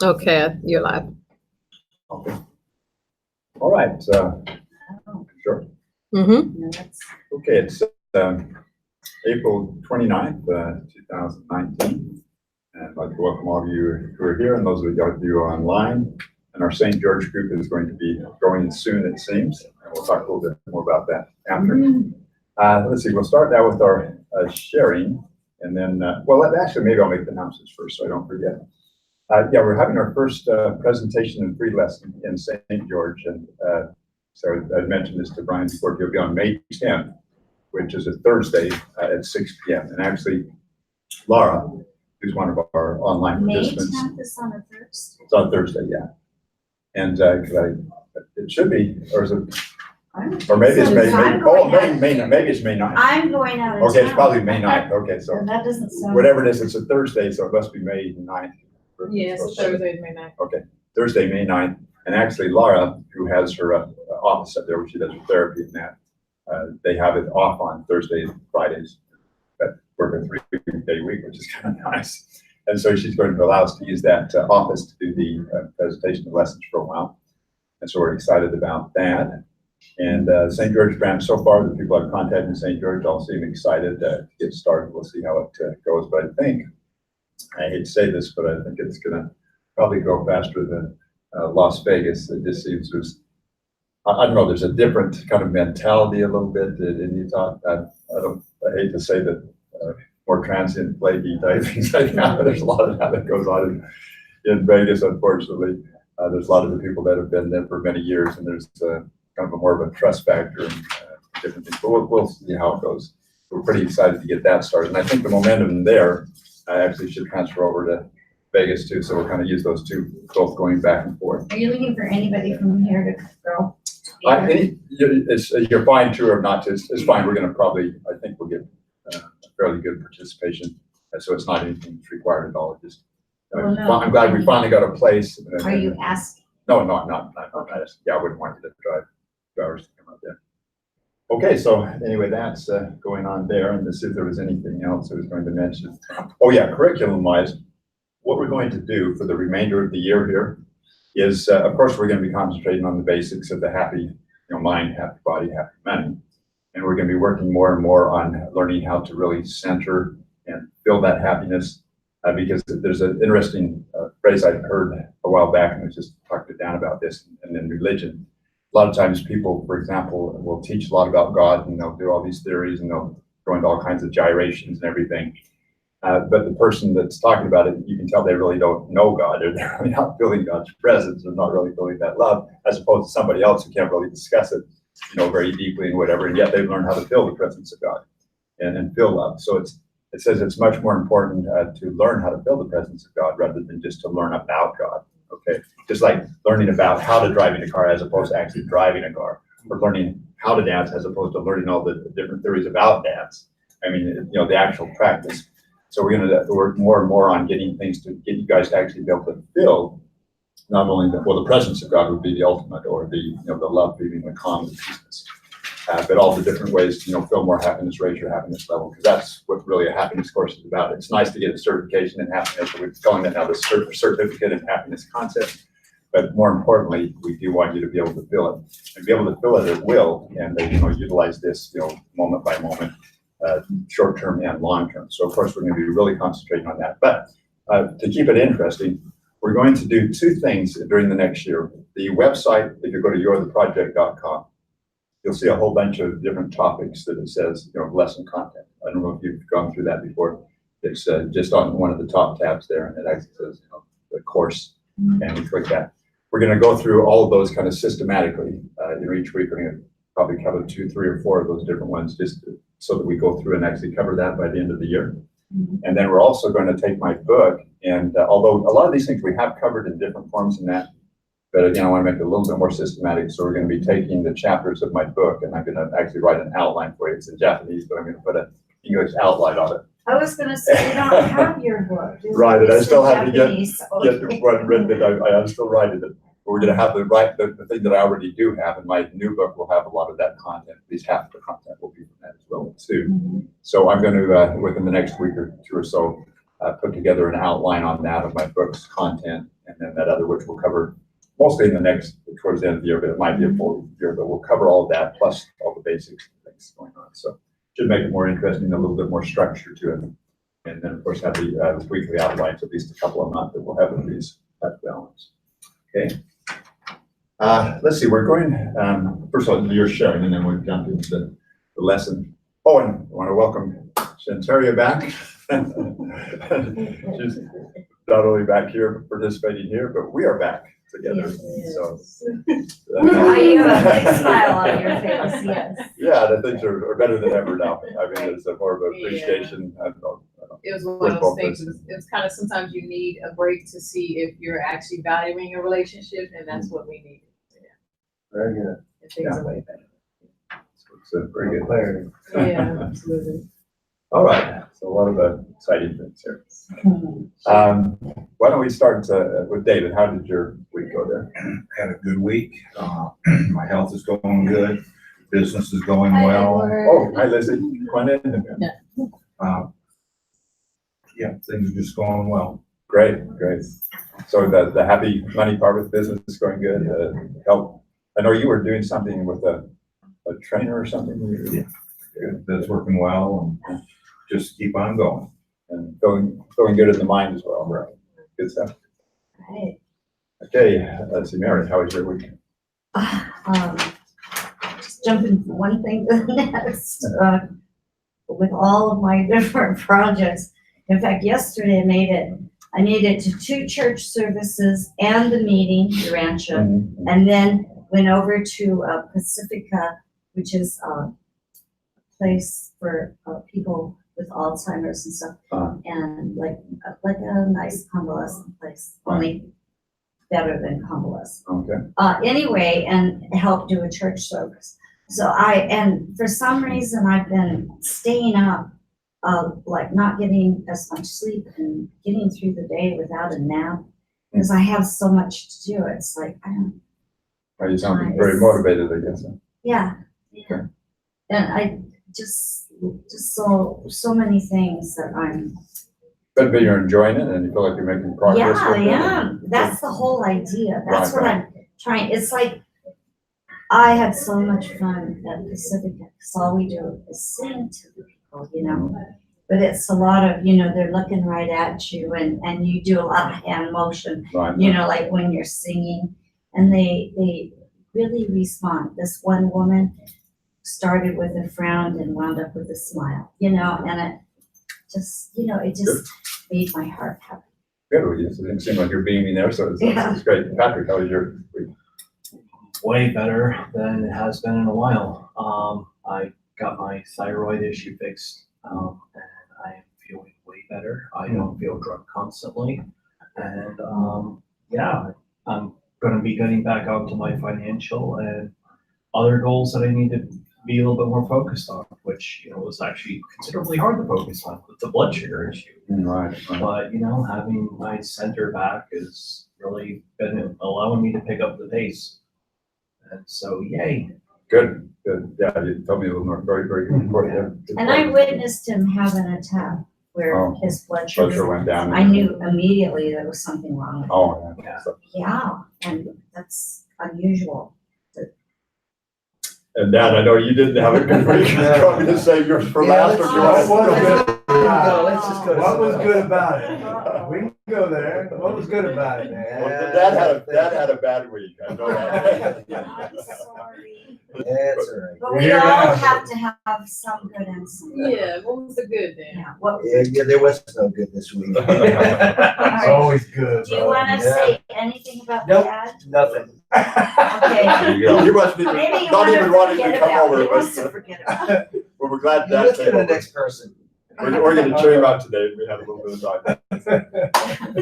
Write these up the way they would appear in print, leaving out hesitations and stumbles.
Okay, you're live. Okay. All right. Sure. Mm-hmm. No, that's Okay, it's April 29th, 2019. And I'd like to welcome all of you who are here and those of you online. And our St. George group is going to be growing soon, it seems. And we'll talk a little bit more about that after. Let's see, we'll start now with our sharing. And then, actually, maybe I'll make the announcements first so I don't forget. Yeah, we're having our first presentation and free lesson in St. George. And so I mentioned this to Brian before. It'll be on May 10th, which is a Thursday at 6 p.m. And actually, Laura, who's one of our online May participants. 10th is on a Thursday. It's on Thursday, yeah. And it should be, or is it? Or maybe it's maybe it's May 9th. I'm going out of town. Okay, it's probably May 9th. Okay, so That doesn't sound. whatever it is, it's a Thursday, so it must be May 9th. Yes, Thursday, May 9th. Okay, Thursday, May 9th. And actually, Laura, who has her office up there where she does her therapy and that, they have it off on Thursdays and Fridays. That work a 3-day week, which is kind of nice. And so she's going to allow us to use that office to do the presentation of lessons for a while. And so we're excited about that. And St. George branch, so far, the people I've contacted in St. George all seem excited to get started. We'll see how it goes. But I hate to say this, but I think it's going to probably go faster than Las Vegas. It just seems I don't know, there's a different kind of mentality a little bit in Utah. I hate to say that more transient flaky type things like that, but there's a lot of that goes on in Vegas, unfortunately. There's a lot of the people that have been there for many years, and there's kind of a more of a trust factor and different things. But we'll see how it goes. We're pretty excited to get that started. And I think the momentum there actually should transfer over to Vegas too. So we'll kind of use those two, both going back and forth. Are you looking for anybody from here to go? You're fine to or not to. It's fine. We're going to I think we'll get a fairly good participation. So it's not anything that's required at all. Just, I'm glad we finally got a place. Are you asking? No, not asking. Yeah, I wouldn't want you to drive 2 hours to come out there. Okay, so anyway, that's going on there. And to see if there was anything else I was going to mention. Oh yeah, curriculum-wise, what we're going to do for the remainder of the year here is, of course, we're going to be concentrating on the basics of the happy mind, happy body, happy money. And we're going to be working more and more on learning how to really center and feel that happiness. Because there's an interesting phrase I heard a while back, and I was just talking to Dan about this, and in religion. A lot of times people, for example, will teach a lot about God, and they'll do all these theories, and they'll go into all kinds of gyrations and everything. But the person that's talking about it, you can tell they really don't know God, or they're really not feeling God's presence, or not really feeling that love, as opposed to somebody else who can't really discuss it, very deeply and whatever, and yet they've learned how to feel the presence of God and feel love. So it says it's much more important to learn how to feel the presence of God rather than just to learn about God. Okay, just like learning about how to drive in a car as opposed to actually driving a car, or learning how to dance as opposed to learning all the different theories about dance. I mean, the actual practice. So we're going to work more and more on getting things to get you guys to actually be able to feel not only the presence of God would be the ultimate, or the love, feeling, the calm, the peace, but all the different ways to feel more happiness, raise your happiness level, because that's what really a happiness course is about. It's nice to get a certification in happiness, so we're calling that now the certificate in happiness concept. But more importantly, we do want you to be able to feel it and be able to feel it at will, and utilize this moment by moment, short term and long term. So of course we're going to be really concentrating on that. But to keep it interesting, we're going to do two things during the next year. The website, if you go to youretheproject.com, you'll see a whole bunch of different topics that it says, lesson content. I don't know if you've gone through that before. It's just on one of the top tabs there, and it actually says, the course, and we click that. We're going to go through all of those kind of systematically. Each week we're going to probably cover 2, 3, or 4 of those different ones, just so that we go through and actually cover that by the end of the year. And then we're also going to take my book, and although a lot of these things we have covered in different forms in that, but again, I want to make it a little bit more systematic. So we're going to be taking the chapters of my book, and I'm going to actually write an outline for you. It's in Japanese, but I'm going to put an English outline on it. I was going to say, you don't have your book. Right, and I still have to get okay. one written. I'm still writing it. But we're going to have the thing that I already do have, and my new book will have a lot of that content. At least half of the content will be from that as well too. So I'm going to, within the next week or 2 or so, put together an outline on that of my book's content, and then that other, which we'll cover mostly in the next, towards the end of the year, but it might be a full year, but we'll cover all of that, plus all the basics and things going on. So should make it more interesting, a little bit more structure to it. And then, of course, have the weekly outlines, at least a couple a month that we'll have with these at balance. Okay. Let's see, we're going, first of all, you're sharing, and then we'll jump into the lesson. Oh, and I want to welcome Shantaria back. She's not only back here participating here, but we are back together. Yes. So You have a big smile on your face, yes. yeah, the things are better than ever now. I mean, there's a more of an appreciation. I don't know. It was one of those things, it's kind of, sometimes you need a break to see if you're actually valuing a relationship, and that's what we need. Very good. And things are way better. It's very good. Clarity. Yeah, absolutely. All right, so a lot of exciting things here. Why don't we start with David? How did your week go there? Had a good week. My health is going good. Business is going well. Oh, hi, Lizzie. Come on in. Yeah, things are just going well. Great. So the happy money part with business is going good. Help. I know you were doing something with a trainer or something. Yeah. That's working well, and just keep on going. And feeling good in the mind as well. Right. Good stuff. Right. Okay, let's see, Mary, how was your week? Just jumping from one thing to the next, with all of my different projects. In fact, yesterday I made it to 2 church services and the meeting, the Rancho, and then went over to Pacifica, which is a place for people with Alzheimer's and stuff, and like a nice convalescent place, only better than convalescent. Okay. Anyway, and helped do a church service. So and for some reason I've been staying up, like not getting as much sleep and getting through the day without a nap, because I have so much to do. It's like, I don't. Well, you sound very motivated, I guess. Yeah. Okay. And I just so many things that I'm. But you're enjoying it and you feel like you're making progress. Yeah, with I it. am. That's the whole idea. That's Right, what I'm trying. It's like, I had so much fun at Pacifica, because all we do is sing to the people, you know. But it's a lot of, they're looking right at you, and you do a lot of hand motion, Right. Like when you're singing, and they really respond. This one woman started with a frown and wound up with a smile, and it just, it just made my heart happy. Good. Well, it didn't seem like you're beaming there, so Yeah. it's great. Patrick, how was your week? Way better than it has been in a while. I got my thyroid issue fixed, and I am feeling way better. I don't feel drunk constantly, and yeah, I'm going to be getting back out to my financial and other goals that I need to be a little bit more focused on, which was actually considerably hard to focus on with the blood sugar issue. Right. But having my center back has really been allowing me to pick up the pace. And so, yay. Good. Yeah, you told me a little more. Very, very good report there. And I witnessed him have an attack where his blood Blood sugar sugar, went down. I knew immediately there was something wrong with it. Oh, yeah. Yeah. So- Yeah, and that's unusual. And Dad, I know you didn't have a good week. Going to save yours for last. Or do you want to- What was good about it? We can go there. What was good about it, man? Well, Dad had a bad week. I know that. I'm sorry. That's all right. But we all have to have some good and some bad. Yeah, what was the good then? Yeah, what, Yeah, there was no good this week. It's always good. do you wanna say anything about Nope. that? Nothing. Okay. There you go. He must be Maybe you not wanna even wanting to forget come about it. over. He wants to But forget about it. we're glad You Dad look came at the over. next person. We're going to cheer him out today. We had a little bit of time.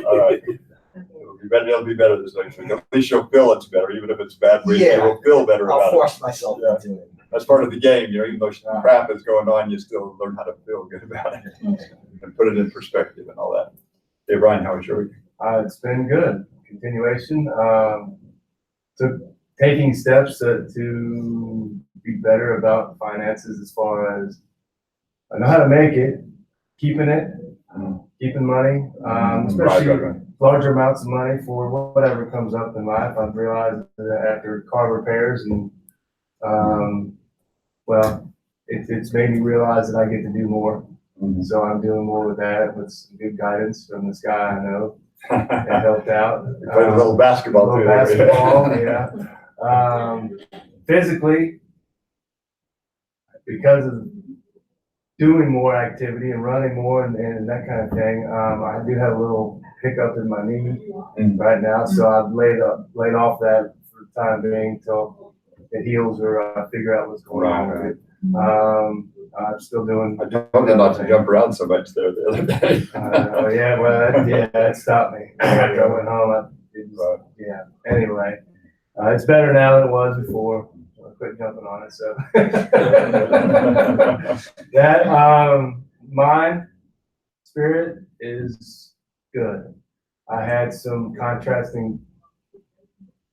All right. It'll be better this next week. At least you'll feel it's better, even if it's a bad week. Yeah. You'll feel better I'll about it. force myself Yeah. into it. That's part of the game, even though crap is going on, you still learn how to feel good about it and put it in perspective and all that. Hey, Brian, how was your week? It's been good. Continuation. Taking steps to be better about finances, as far as I know how to make it, keeping it, keeping money, Right, especially right. larger amounts of money for whatever comes up in life. I've realized that after car repairs and, well, it's made me realize that I get to do more. Mhm. So I'm doing more with that, with some good guidance from this guy I know that helped out. You played a little basketball Little too. basketball, yeah. Physically, because of doing more activity and running more and that kind of thing, I do have a little hiccup in my knee Mm. right now, so I've laid off that for the time being till it heals or I figure out what's going on with it. I'm still doing. I told you not to jump around so much there the other day. Yeah, well, that stopped me. After I went home, yeah, anyway, it's better now than it was before. I quit jumping on it, so. That, my spirit is good. I had some contrasting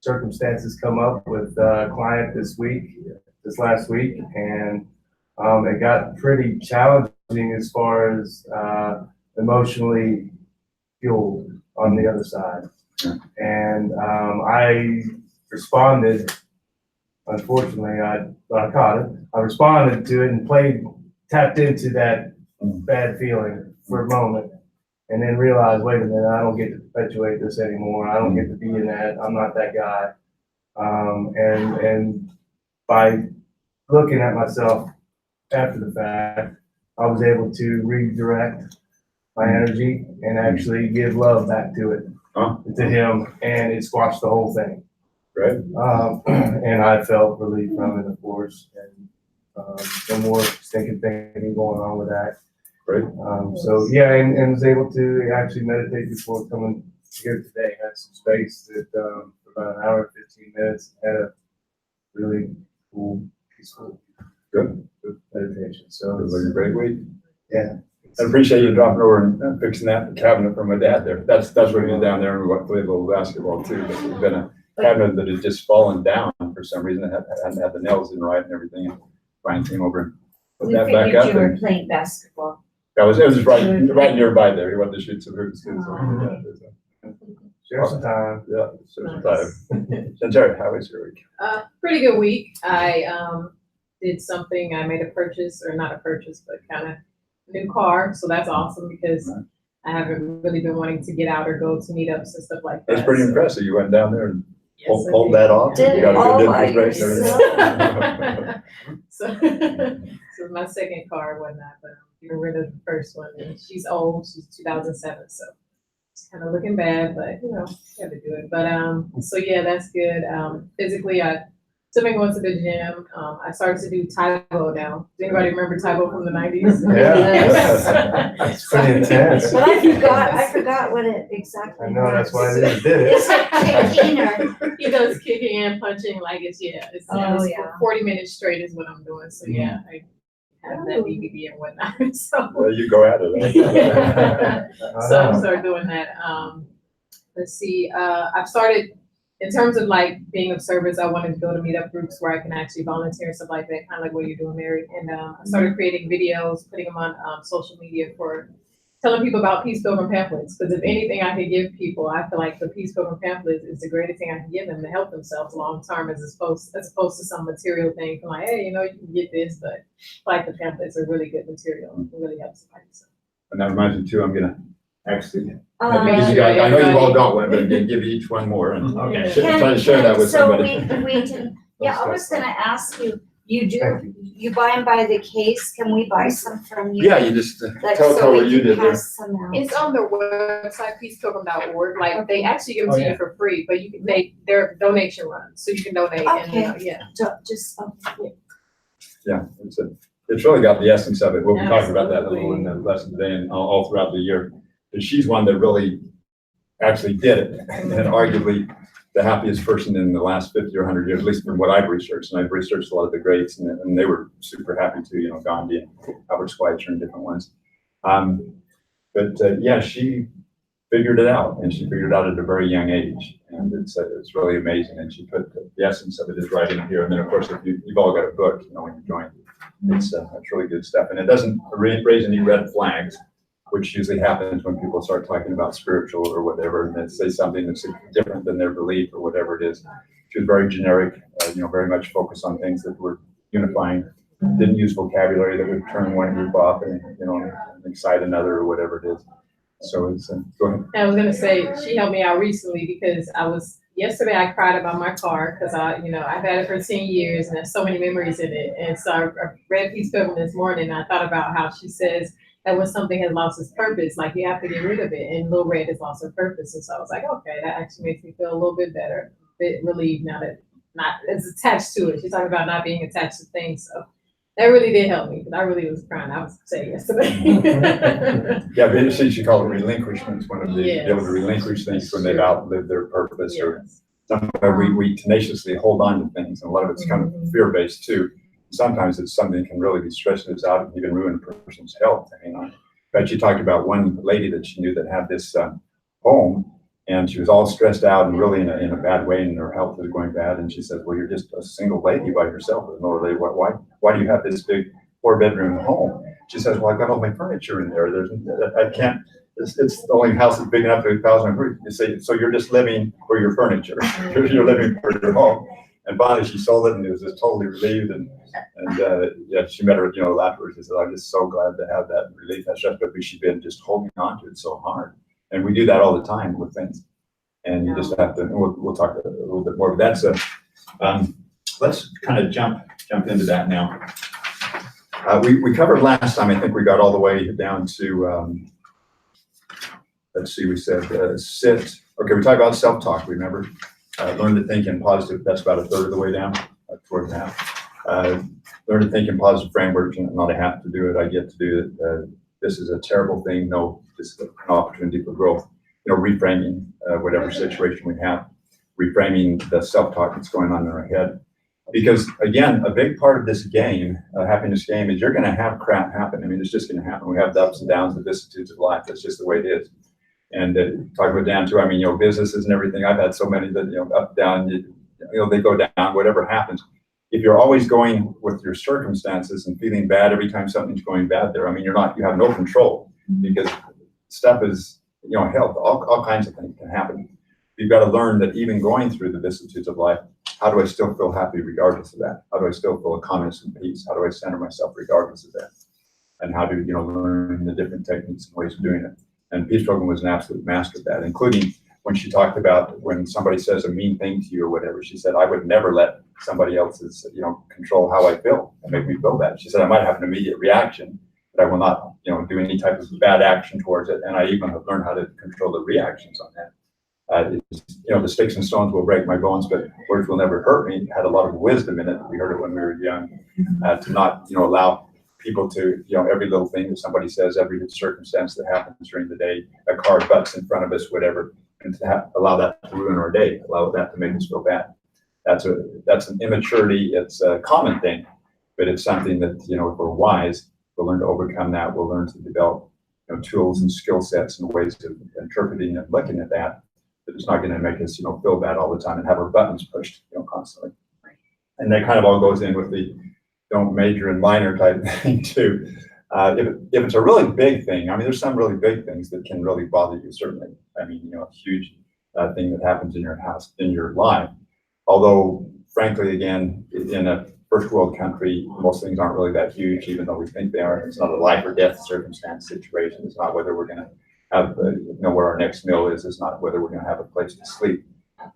circumstances come up with a client this last week, and it got pretty challenging as far as emotionally fueled on the other side. And I responded, unfortunately, I caught it. I responded to it and tapped into that bad feeling for a moment, and then realized, wait a minute, I don't get to perpetuate this anymore. I don't get to be in that. I'm not that guy. And by looking at myself after the fact, I was able to redirect my energy and actually give love back to it, to him, and it squashed the whole thing. Right. And I felt relief from it, of course, and no more stinking thinking going on with that. Great. So yeah, and was able to actually meditate before coming here today. Had some space that for about an hour and 15 minutes. Had a really cool, peaceful, Good. meditation. So It was a great week. yeah. I appreciate you dropping over and fixing that cabinet for my dad there. That's what we did down there, and we played a little basketball too. But it's been a cabinet that had just fallen down for some reason. It hadn't had the nails in right and everything. And Brian came over and put We that back figured up. you were And playing basketball. it was right nearby there. He wanted to shoot some hoops too. So, Share some time. yeah, so some time. So Jared, how was your week? Pretty good week. I did something, I made a purchase, or not a purchase, but kind of new car. So that's awesome because I haven't really been wanting to get out or go to meetups and stuff like that. That's pretty So, impressive. You went down there and yes, pulled I that off. Did You got all a good by difference rate and everything. So my second car and whatnot, but I'm getting rid of the first one. And she's old, she's 2007, so it's kind of looking bad, but you know, had to do it. But so yeah, that's good. Physically, I still been going to the gym. I started to do Taibo now. Does anybody remember Taibo from the 90s? Yeah. It's pretty intense. But I forgot what it exactly I know, that's why I was. did it. It's like kicking or, He does kicking and punching like it's it's Oh, yeah. 40 minutes straight is what I'm doing. So yeah, I have that DVD and whatnot. So Well, you go at it. so I'm started doing that. Let's see. I've started in terms of like being of service. I wanted to go to meetup groups where I can actually volunteer and stuff like that, kind of like what you're doing, Mary. And I started creating videos, putting them on social media for telling people about Peace Pilgrim pamphlets. Because if anything I could give people, I feel like the Peace Pilgrim pamphlet is the greatest thing I can give them to help themselves long term, as opposed to some material thing. I'm like, hey, you know, you can get this, but like the pamphlets are really good material. It really helps somebody. So. And that reminds me too, I'm gonna actually, give um, you guys- I know you all got one, but I'm gonna give you each one more and Okay. try to share that with somebody. So we can, yeah, I was gonna ask you, Thank you buy them by the case, can we buy some from you? Yeah, you just Like, tell so what we you can did there. pass some out. It's on their website, peacepilgrim.org. Like they actually give them Oh, to yeah. you for free, but you can they're donation runs, so you can donate and yeah. Just, Yeah, it's really got the essence of it. We'll be talking about that a little in the lesson today and all throughout the year. But she's one that really actually did it, and arguably the happiest person in the last 50 or 100 years, at least from what I've researched. And I've researched a lot of the greats, and they were super happy too, you know, Gandhi and Albert Schweitzer and different ones. Yeah, she figured it out, and she figured it out at a very young age. And it's really amazing. And she put the essence of it is right in here. And then, of course, if you've all got a book, you know, when you join, it's really good stuff. And it doesn't raise any red flags. which usually happens when people start talking about spiritual or whatever, and they say something that's different than their belief or whatever it is. She was very generic, very much focused on things that were unifying. Didn't use vocabulary that would turn one group off and, excite another or whatever it is. So it's, go ahead. I was gonna say, she helped me out recently because yesterday I cried about my car because I've had it for 10 years and there's so many memories in it. And so I read Peace Pilgrim this morning and I thought about how she says that when something has lost its purpose, like you have to get rid of it, and Little Red has lost her purpose. And so I was like, okay, that actually makes me feel a little bit better, a bit relieved now that not as attached to it. She's talking about not being attached to things. So that really did help me because I really was crying. I was upset yesterday. Yeah, but she called it relinquishment, one of the, Yes. be able to relinquish things when they've outlived their purpose or Yes. somewhere we tenaciously hold on to things. And a lot of it's kind of fear-based too. Sometimes it's something that can really be stressing us out and even ruin a person's health. But she talked about one lady that she knew that had this home, and she was all stressed out and really in a bad way, and her health was going bad. And she said, well, you're just a single lady by yourself. And lady, why do you have this big 4-bedroom home? She says, well, I've got all my furniture in there. I can't, it's the only house that's big enough to house my roof. You say, so you're just living for your furniture. You're living for your home. And finally she sold it and it was just totally relieved. And she met her, afterwards. She said, I'm just so glad to have that relief. That's just because she's been just holding on to it so hard. And we do that all the time with things. And you just have to, we'll talk a little bit more, but that's let's kind of jump into that now. We covered last time, I think we got all the way down to, let's see, we said sit. Okay, we talked about self-talk, remember? Learn to think in positive, that's about a third of the way down, toward that. Learn to think in positive frameworks, not I have to do it, I get to do it. This is a terrible thing. No, this is an opportunity for growth. Reframing whatever situation we have, reframing the self-talk that's going on in our head. Because again, a big part of this game, happiness game, is you're going to have crap happen. I mean, it's just going to happen. We have the ups and downs, the vicissitudes of life. That's just the way it is. And talk about down too. I mean, businesses and everything. I've had so many that up, down. They go down. Whatever happens. If you're always going with your circumstances and feeling bad every time something's going bad there, I mean, you have no control because stuff is, health, all kinds of things can happen. You've got to learn that even going through the vicissitudes of life, how do I still feel happy regardless of that? How do I still feel a calmness and peace? How do I center myself regardless of that? And how do you learn the different techniques and ways of doing it? And Peace Program was an absolute master of that, including when she talked about when somebody says a mean thing to you or whatever. She said, I would never let somebody else's, control how I feel and make me feel bad. She said, I might have an immediate reaction, but I will not, do any type of bad action towards it. And I even have learned how to control the reactions on that. The sticks and stones will break my bones, but words will never hurt me. It had a lot of wisdom in it. We heard it when we were young, to not, allow people to, every little thing that somebody says, every circumstance that happens during the day, a car butts in front of us, whatever, and to allow that to ruin our day, allow that to make us feel bad. That's an immaturity. It's a common thing, but it's something that, if we're wise, we'll learn to overcome that. We'll learn to develop, tools and skill sets and ways of interpreting and looking at that. But it's not going to make us, feel bad all the time and have our buttons pushed, constantly. And that kind of all goes in with the don't major and minor type thing too. If it's a really big thing, I mean, there's some really big things that can really bother you, certainly. I mean, a huge thing that happens in your house, in your life. Although, frankly, again, in a first world country, most things aren't really that huge, even though we think they are. It's not a life or death circumstance situation. It's not whether we're going to have, where our next meal is. It's not whether we're going to have a place to sleep.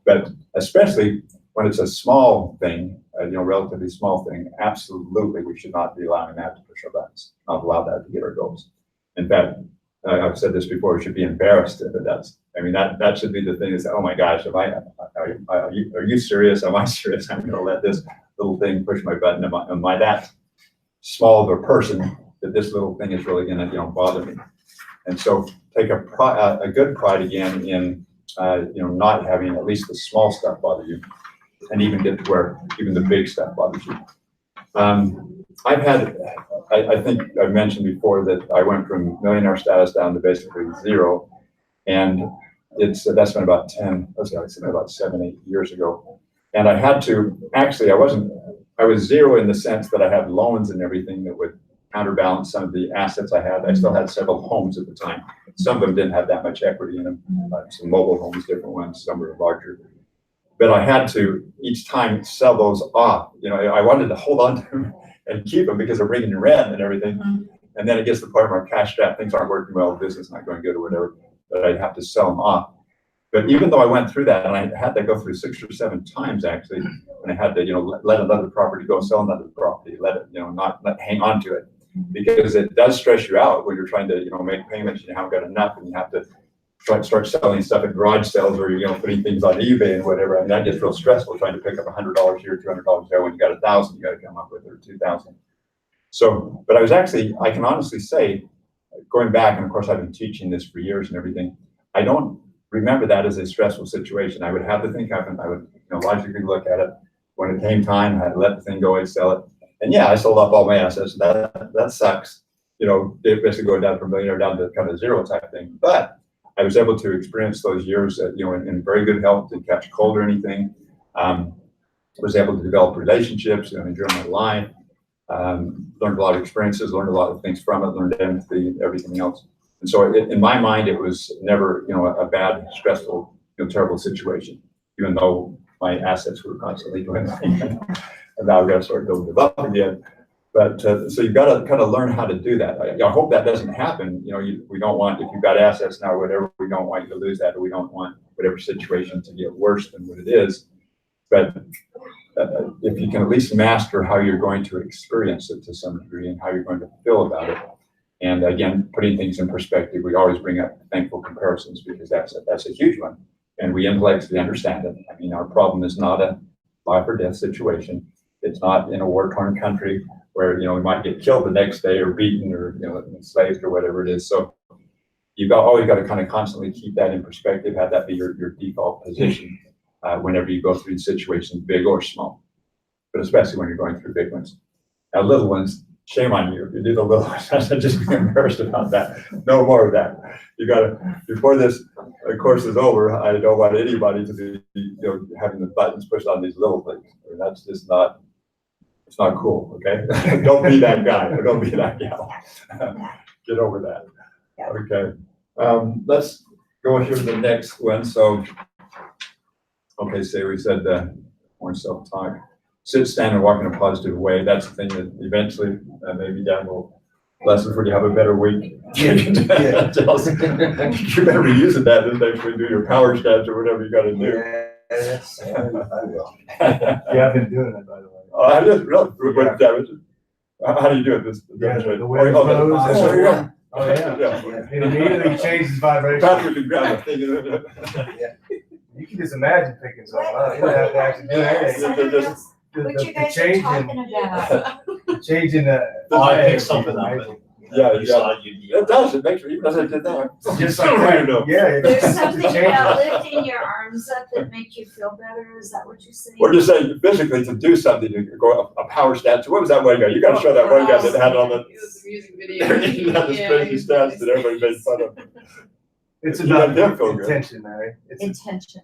But especially when it's a small thing, relatively small thing, absolutely we should not be allowing that to push our buttons, not allow that to get our goals. In fact, I've said this before, we should be embarrassed if it does. I mean, that should be the thing is, oh my gosh, are you serious? Am I serious? I'm going to let this little thing push my button. Am I that small of a person that this little thing is really going to, bother me? And so take a good pride again in, not having at least the small stuff bother you, and even get to where even the big stuff bothers you. I think I've mentioned before that I went from millionaire status down to basically zero, and that's been about 7, 8 years ago. And I had to, actually, I was zero in the sense that I had loans and everything that would counterbalance some of the assets I had. I still had several homes at the time. Some of them didn't have that much equity in them, some mobile homes, different ones, some were larger. But I had to each time sell those off. You know, I wanted to hold on to them and keep them because they're bringing in rent and everything. And then it gets to the point where I'm cash strapped, things aren't working well, business not going good or whatever, but I'd have to sell them off. But even though I went through that, and I had to go through 6 or 7 times actually, and I had to, you know, let another property go, sell another property, let it, you know, not hang on to it, because it does stress you out when you're trying to, you know, make payments and you haven't got enough, and you have to start selling stuff at garage sales, or, you know, putting things on eBay and whatever. I mean, that gets real stressful trying to pick up $100 here, $200 there when you got 1,000, you got to come up with, or 2,000. So, but I can honestly say, going back, and of course I've been teaching this for years and everything, I don't remember that as a stressful situation. I would have the thing happen. I would, you know, logically look at it. When it came time, I had to let the thing go and sell it. And yeah, I sold off all my assets. That sucks. You know, basically going down from millionaire down to kind of zero type thing. But I was able to experience those years, you know, in very good health, didn't catch a cold or anything. Was able to develop relationships, you know, enjoy my life. Learned a lot of experiences, learned a lot of things from it, learned empathy, everything else. And so in my mind, it was never, you know, a bad, stressful, you know, terrible situation, even though my assets were constantly dwindling. And now I've got to start building them up again. But so you've got to kind of learn how to do that. I hope that doesn't happen. You know, we don't want, if you've got assets now or whatever, we don't want you to lose that, or we don't want whatever situation to get worse than what it is. But if you can at least master how you're going to experience it to some degree and how you're going to feel about it. And again, putting things in perspective, we always bring up thankful comparisons, because that's a huge one. And we intellectually understand it. I mean, our problem is not a life or death situation. It's not in a war-torn country where, you know, we might get killed the next day or beaten or, you know, enslaved or whatever it is. So you've always got to kind of constantly keep that in perspective, have that be your default position whenever you go through situations, big or small, but especially when you're going through big ones. Now, little ones, shame on you if you do the little ones. Just be embarrassed about that. No more of that. You got to, before this course is over, I don't want anybody to be, you know, having the buttons pushed on these little things. I mean, that's just not, it's not cool, okay? Don't be that guy, or don't be that gal. Get over that. Okay. Let's go here to the next one. So, okay, say we said more self-talk. Sit, stand, and walk in a positive way. That's the thing that eventually, maybe Dan will lessons when you have a better week. You better be using that this next week, do your power steps or whatever you got to do. Yes, I will. Yeah, I've been doing it, by the way. I just really, what damage? How do you do it? This The way it flows. Oh, yeah. Yeah. It immediately changes vibration. Patrick can grab a thing. You can just imagine picking something up. You don't have to actually do anything. What you The guys are change talking about? in, changing the. Oh, I picked something up. Yeah, You saw you. It does, it makes me, even as I did that. Just like that, yeah. There's it's something changing. about lifting your arms up that make you feel better, is that what you're saying? We're just saying physically to do something, to go a power stance. What was that one guy? You gotta show that one guy that had on the. It was a music video. He had this crazy stance that everybody made fun of. It's You about let him feel good. intention, Mary. It's Intention.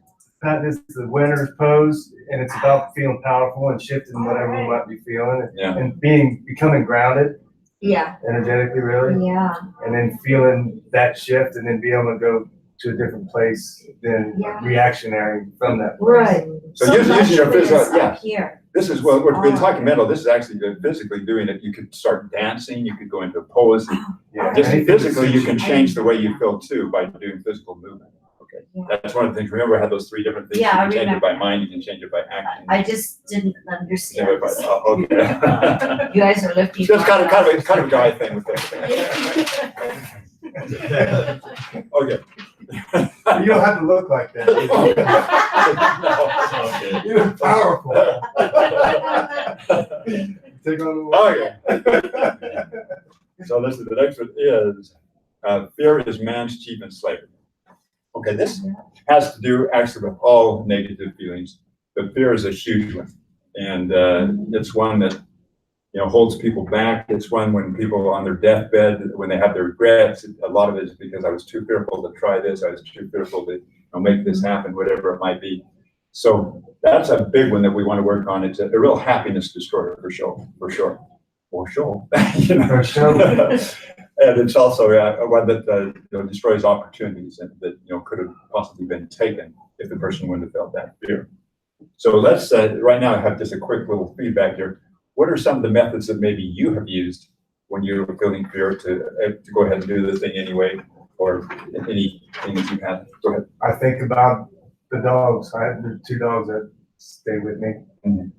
this is the winner's pose, and it's about feeling powerful and shifting whatever you might be feeling, Yeah. and becoming grounded Yeah, energetically, really, yeah, and then feeling that shift, and then be able to go to a different place than Yeah. reactionary from that place. right. So using much your of it is physical, yeah. up here. This is what we've been talking mental. This is actually good physically doing it. You could start dancing, you could go into a pose. Yeah, Just anything physically, you that can suits change the way you feel too by doing physical movement. Okay, Yeah. that's one of the things. Remember, I had those 3 different things. Yeah, I You can change it by remember. mind, you can change it by action. I just didn't Change understand. it by- oh, okay. You guys are lifting. It's just kind my of a guy thing with that. Okay. You don't have to look like that. You're powerful. Take on the Okay. So listen, the next one is, fear is man's chief enslaver. Okay, this has to do actually with all negative feelings, but fear is a huge one. And it's one that, you know, holds people back. It's one when people on their deathbed, when they have their regrets, a lot of it is because I was too fearful to try this, I was too fearful to, you know, make this happen, whatever it might be. So that's a big one that we want to work on. It's a real happiness destroyer for sure, for sure. for sure. You know? For sure. And it's also one that destroys opportunities and that could have possibly been taken if the person wouldn't have felt that fear. So let's right now have just a quick little feedback here. What are some of the methods that maybe you have used when you were feeling fear to go ahead and do the thing anyway, or anything that you've had? Go ahead. I think about the dogs. I have the 2 dogs that stay with me. Mhm.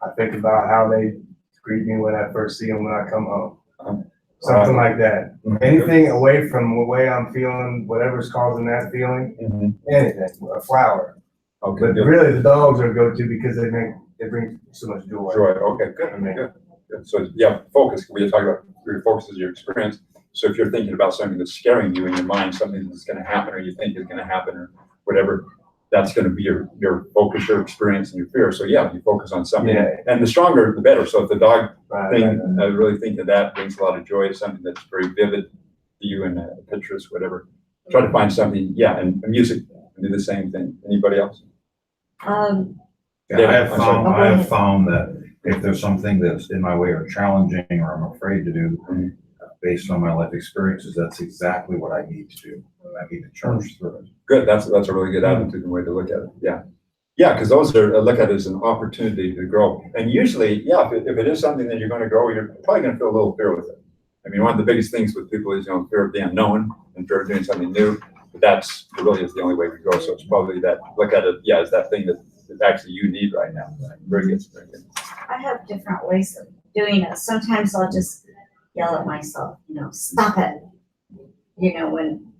I think about how they greet me when I first see them when I come home. Um, Something like that. Mhm. Anything away from the way I'm feeling, whatever's causing that feeling, Mhm. anything, a flower. Okay, But good. really, the dogs are go-to because they bring so much joy. Joy. Okay, good. Good. So yeah, focus. We talk about your focus is your experience. So if you're thinking about something that's scaring you in your mind, something that's going to happen, or you think is going to happen, or whatever, that's going to be your focus, your experience, and your fear. So yeah, you focus on something, Yeah. and the stronger, the better. So if the dog Right. thing, I really think that brings a lot of joy. It's something that's very vivid to you and pictures, whatever. Try to find something. Yeah, and music. Do the same thing. Anybody else? Um, Yeah, David, I have I'm sorry. found, I have found that if there's something that's in my way or challenging or I'm afraid to do, Mhm. based on my life experiences, that's exactly what I need to do. I need to charge through it. Good. That's a really good attitude and way to look at it. Yeah. Yeah, because those are, I look at it as an opportunity to grow. And usually, yeah, if it is something that you're going to grow, you're probably going to feel a little fear with it. I mean, one of the biggest things with people is, fear of the unknown and fear of doing something new. But that's really is the only way we grow. So it's probably that, look at it, yeah, as that thing that actually you need right now. Very good. Very good. I have different ways of doing it. Sometimes I'll just yell at myself, stop it. When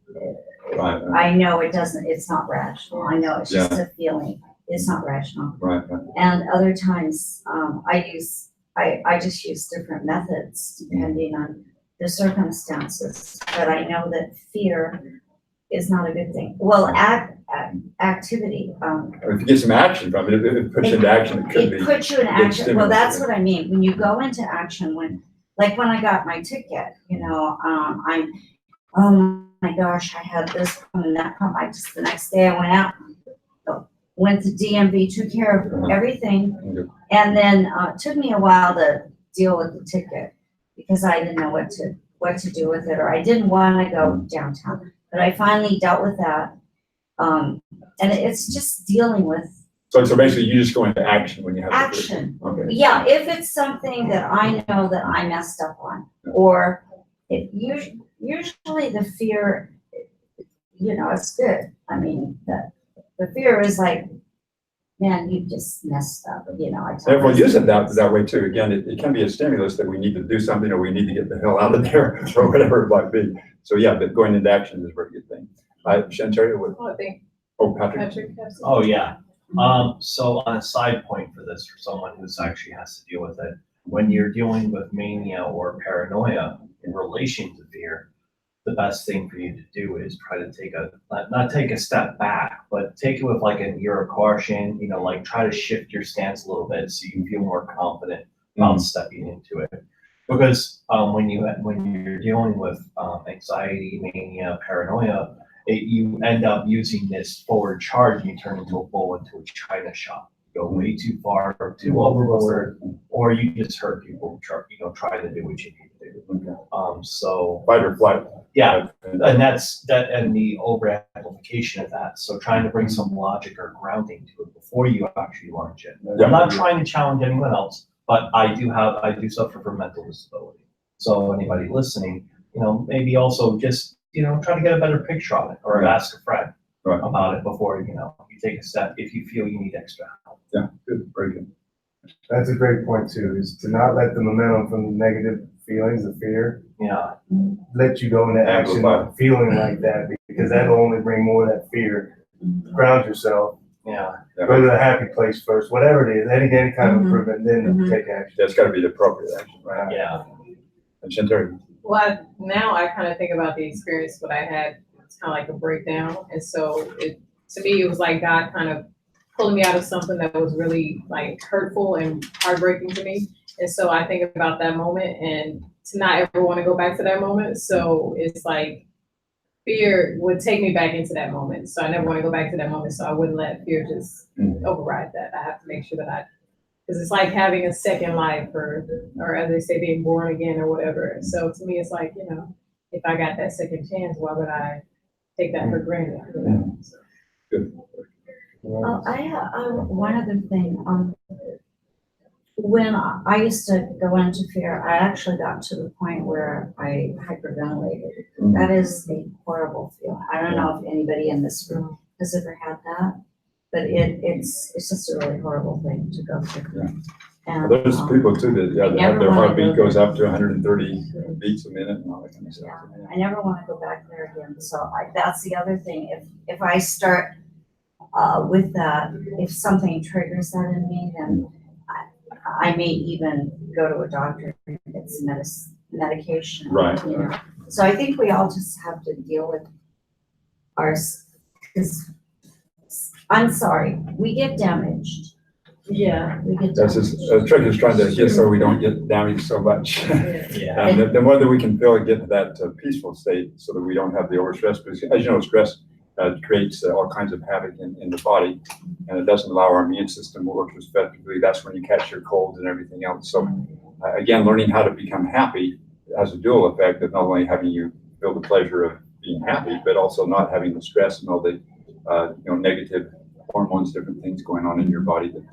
Right. I know it's not rational. I know it's just a feeling. It's not rational. Right. And other times, I just use different methods depending on the circumstances. But I know that fear is not a good thing. Well, activity, If you get some action from it, if it puts you into action, it could be. it puts you in good action. Well, stimulus, that's yeah. what I mean. When you go into action, when I got my ticket, oh my gosh, I had this problem and that problem. The next day I went out, went to DMV, took care of everything. Okay. And then, it took me a while to deal with the ticket because I didn't know what to do with it, or I didn't want to go downtown. But I finally dealt with that. And it's just dealing with So basically, you just go into action when you have action. Okay. Yeah, if it's something that I know that I messed up on, or usually the fear, it's good. I mean, the fear is like, man, you just messed up, And if we use it that way too, again, it can be a stimulus that we need to do something or we need to get the hell out of there or whatever it might be. So yeah, but going into action is a very good thing. Shantari, what? Oh, I think Patrick. Patrick has Oh, yeah. So on a side point for this, for someone who's actually has to deal with it, when you're dealing with mania or paranoia in relation to fear, the best thing for you to do is try to not take a step back, but take it with like an ear of caution, like try to shift your stance a little bit so you feel more confident about stepping into it. Because when you're dealing with anxiety, mania, paranoia, you end up using this forward charge and you turn into a bull into a china shop. You go way too far or too overboard, or you just hurt people, try to do what you need to do. So Fight or flight. yeah, and that's the over amplification of that. So trying to bring some logic or grounding to it before you actually launch it. Yeah. I'm not trying to challenge anyone else, but I do suffer from mental disability. So anybody listening, maybe also just, try to get a better picture on it or Right. ask a friend Right. about it before, you take a step if you feel you need extra help. Yeah, good, very good. That's a great point too, is to not let the momentum from the negative feelings, the fear, Yeah, let you go into action Amplify. feeling like that, because that'll only bring more of that fear. Ground yourself, yeah. go to the happy place first, whatever it is, any kind of Mhm. improvement, then Mhm. take action. That's gotta be the appropriate action, right? Yeah. And Shantari. Well, now I kind of think about the experience what I had. It's kind of like a breakdown, and so to me it was like God kind of pulling me out of something that was really like hurtful and heartbreaking to me. And so I think about that moment and to not ever want to go back to that moment. So it's like fear would take me back into that moment. So I never want to go back to that moment. So I wouldn't let fear just override that. I have to make sure that I Cause it's like having a second life or as they say, being born again or whatever. So to me, it's like, you know, if I got that second chance, why would I take that for granted? You know? So. Good. Oh, I have one other thing. When I used to go into fear, I actually got to the point where I hyperventilated. That is a horrible feeling. I don't know if anybody in this room has ever had that, but it's just a really horrible thing to go through. Yeah. And, There's people too that, yeah, that have never their wanna heartbeat go goes there. up to 130 beats a minute and all that kind of stuff. Yeah, I never want to go back there again. So that's the other thing. If I start with that, if something triggers that in me, then I may even go to a doctor and get some medication. Right. You know? So I think we all just have to deal with ours, because I'm sorry, we get damaged. Yeah. We get That's damaged. just, the trick is trying to get so we don't get damaged so much. Yeah. And the more that we can feel and get to that peaceful state so that we don't have the overstress, because as you know, stress creates all kinds of havoc in the body, and it doesn't allow our immune system to work as effectively. That's when you catch your colds and everything else. So again, learning how to become happy has a dual effect of not only having you feel the pleasure of being happy, but also not having the stress and all the negative hormones, different things going on in your body that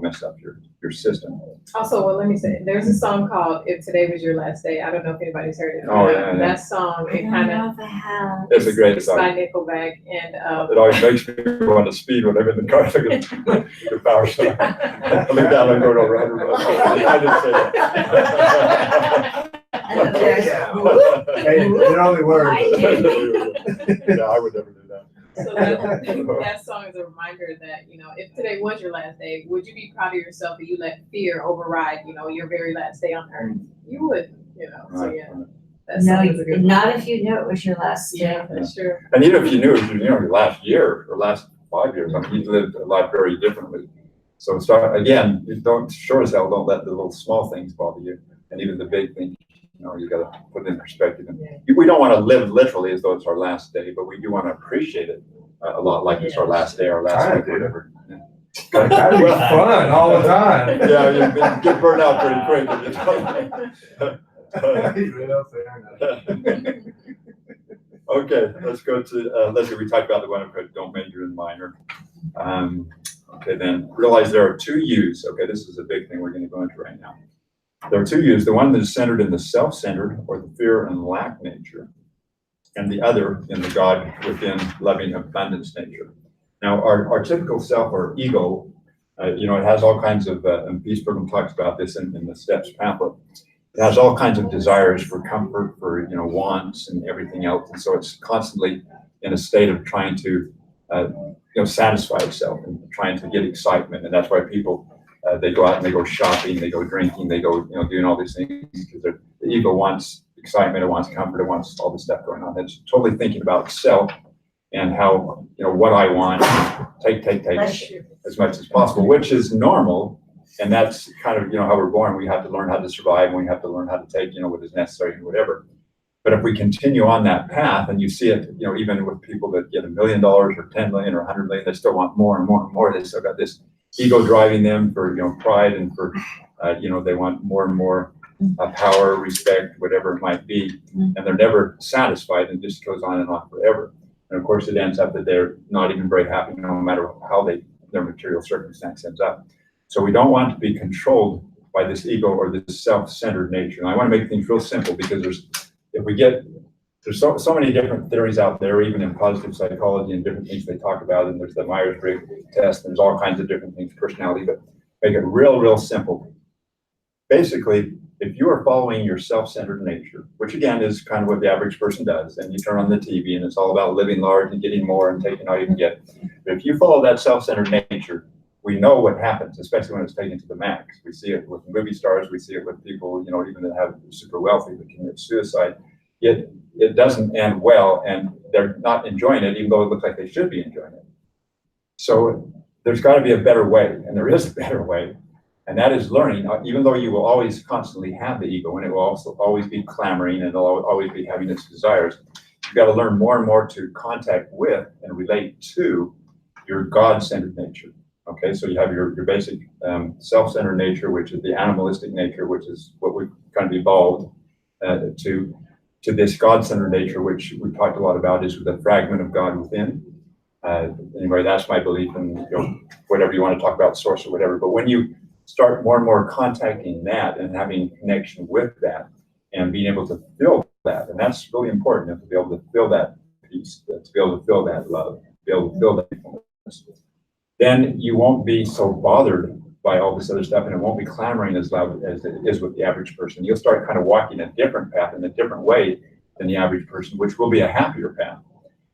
mess up your system. Also, well, let me say, there's a song called "If Today Was Your Last Day." I don't know if anybody's heard it. Oh, yeah, yeah. That song, I it don't kind of, know if I have. It's a great it's song. by Nickelback, and It always makes me want to speed when I'm in the car. Look at the power side. I look down and go to run. I didn't say And then there's, that. Hey, it only works. Yeah, I would never do that. so that song is a reminder that, if today was your last day, would you be proud of yourself that you let fear override, your very last day on earth? You would, so yeah. That no, song is a good one. not if you knew it was your last day. Yeah, that's true. And even if you knew, your last year or last 5 years, I mean, you lived a life very differently. So again, sure as hell don't let the little small things bother you, and even the big things. You got to put it in perspective. And we don't want to live literally as though it's our last day, but we do want to appreciate it a lot like it's our last day, our last week, whatever. Yeah. That'd be fun all the time. Yeah, you get burned out pretty quick. Well, fair enough. Okay, let's go to, Leslie, we talked about the one of don't major in minor. Okay, then realize there are two U's. Okay, this is a big thing we're going to go into right now. There are two U's, the one that is centered in the self-centered or the fear and lack nature, and the other in the God within loving abundance nature. Now, our typical self or ego, it has all kinds of, and Peace Program talks about this in the Steps pamphlet. It has all kinds of desires for comfort, for, wants and everything else. And so it's constantly in a state of trying to, satisfy itself and trying to get excitement. And that's why people, they go out and they go shopping, they go drinking, they go, doing all these things because the ego wants excitement, it wants comfort, it wants all this stuff going on. It's totally thinking about self and how, what I want, take as much as possible, which is normal. And that's kind of, how we're born. We have to learn how to survive and we have to learn how to take, what is necessary and whatever. But if we continue on that path, and you see it, even with people that get $1 million or 10 million or 100 million, they still want more and more and more. They still got this ego driving them for, pride and for, they want more and more power, respect, whatever it might be. And they're never satisfied and it just goes on and on forever. And of course, it ends up that they're not even very happy, no matter how their material circumstance ends up. So we don't want to be controlled by this ego or this self-centered nature. And I want to make things real simple because there's so many different theories out there, even in positive psychology and different things they talk about. And there's the Myers-Briggs test, and there's all kinds of different things, personality, but make it real simple. Basically, if you are following your self-centered nature, which again is kind of what the average person does, and you turn on the TV and it's all about living large and getting more and taking all you can get. But if you follow that self-centered nature, we know what happens, especially when it's taken to the max. We see it with movie stars, we see it with people, even that have super wealthy that commit suicide. Yet it doesn't end well, and they're not enjoying it, even though it looks like they should be enjoying it. So there's got to be a better way, and there is a better way, and that is learning. Even though you will always constantly have the ego, and it will also always be clamoring, and it'll always be having its desires, you've got to learn more and more to contact with and relate to your God-centered nature. Okay, so you have your basic self-centered nature, which is the animalistic nature, which is what we've kind of evolved to this God-centered nature, which we've talked a lot about, is the fragment of God within. Anyway, that's my belief, and whatever you want to talk about, source or whatever. But when you start more and more contacting that and having connection with that, and being able to feel that, and that's really important, to be able to feel that peace, to be able to feel that love, to be able to feel that fullness, then you won't be so bothered by all this other stuff, and it won't be clamoring as loud as it is with the average person. You'll start kind of walking a different path in a different way than the average person, which will be a happier path,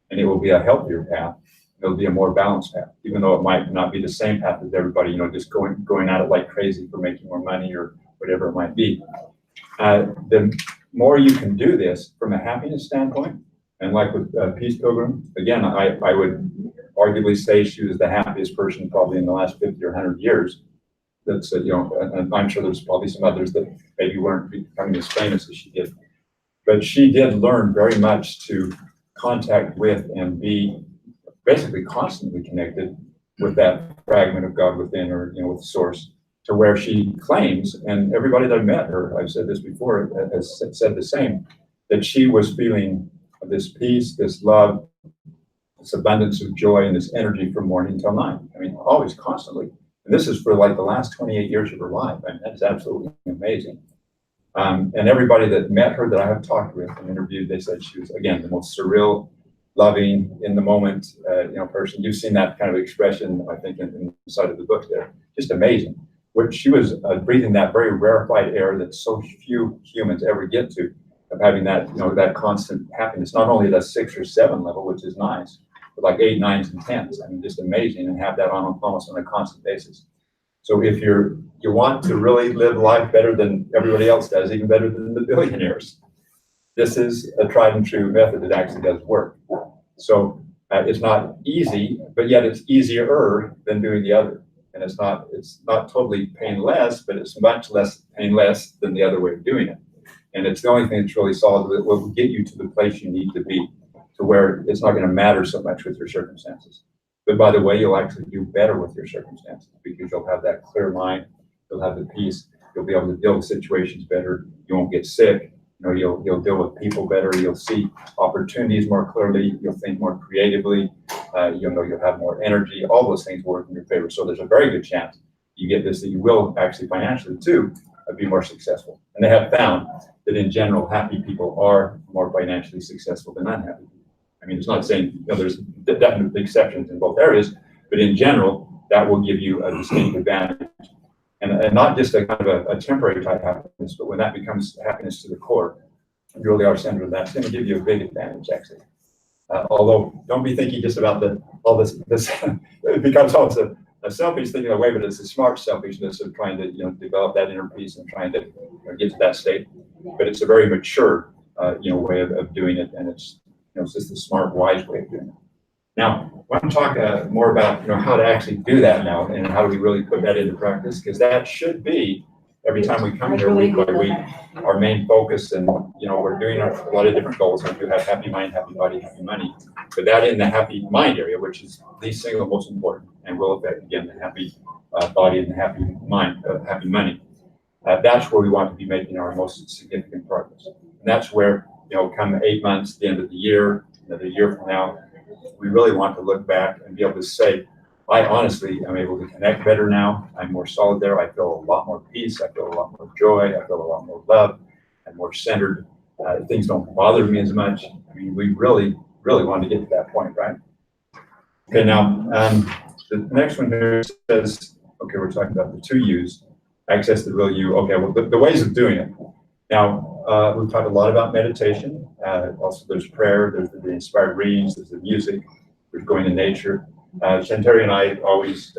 and it will be a healthier path. It'll be a more balanced path, even though it might not be the same path as everybody, just going at it like crazy for making more money or whatever it might be. The more you can do this from a happiness standpoint, and like with Peace Pilgrim, again, I would arguably say she was the happiest person probably in the last 50 or 100 years. That's, and I'm sure there's probably some others that maybe weren't becoming as famous as she did. But she did learn very much to contact with and be basically constantly connected with that fragment of God within, or with the source, to where she claims, and everybody that met her, I've said this before, has said the same, that she was feeling this peace, this love, this abundance of joy, and this energy from morning till night. I mean, always, constantly. And this is for like the last 28 years of her life. I mean, that is absolutely amazing. And everybody that met her that I have talked with and interviewed, they said she was, again, the most surreal, loving, in the moment, person. You've seen that kind of expression, I think, in the side of the book there. Just amazing. Which she was breathing that very rarefied air that so few humans ever get to, of having that, that constant happiness, not only at a 6 or 7 level, which is nice, but like 8, 9s, and 10s. I mean, just amazing, and have that almost on a constant basis. So if you want to really live life better than everybody else does, even better than the billionaires, this is a tried and true method that actually does work. So it's not easy, but yet it's easier than doing the other. And it's not totally painless, but it's much less painless than the other way of doing it. And it's the only thing that's really solid that will get you to the place you need to be, to where it's not going to matter so much with your circumstances. But by the way, you'll actually do better with your circumstances, because you'll have that clear mind, you'll have the peace, you'll be able to deal with situations better, you won't get sick, you'll deal with people better, you'll see opportunities more clearly, you'll think more creatively, you'll have more energy. All those things work in your favor. So there's a very good chance you get this, that you will actually financially too be more successful. And they have found that in general, happy people are more financially successful than unhappy people. I mean, it's not saying, there's definite exceptions in both areas, but in general, that will give you a distinct advantage. And not just a kind of a temporary type happiness, but when that becomes happiness to the core, you really are centered in that, it's going to give you a big advantage, actually. Although, don't be thinking just about all this it becomes almost a selfish thing in a way, but it's a smart selfishness of trying to, develop that inner peace and trying to get to that state. But it's a very mature, way of doing it, and it's just a smart, wise way of doing it. Now, I want to talk more about how to actually do that now, and how do we really put that into practice, because that should be every time we come here week by week our main focus. And we're doing a lot of different goals. We do have happy mind, happy body, happy money, but that in the happy mind area, which is the single most important, and will affect again the happy body and the happy mind, happy money. That's where we want to be making our most significant progress, and that's where come 8 months, the end of the year, another year from now, we really want to look back and be able to say, I honestly am able to connect better now. I'm more solid there. I feel a lot more peace. I feel a lot more joy. I feel a lot more love. I'm more centered. Things don't bother me as much. I mean, we really, really want to get to that point, right? Okay, now, the next one here says, okay, we're talking about the 2 U's, access the real you. Okay, well, the ways of doing it. Now, we've talked a lot about meditation. Also, there's prayer, there's the inspired readings, there's the music, there's going to nature. Shantari and I always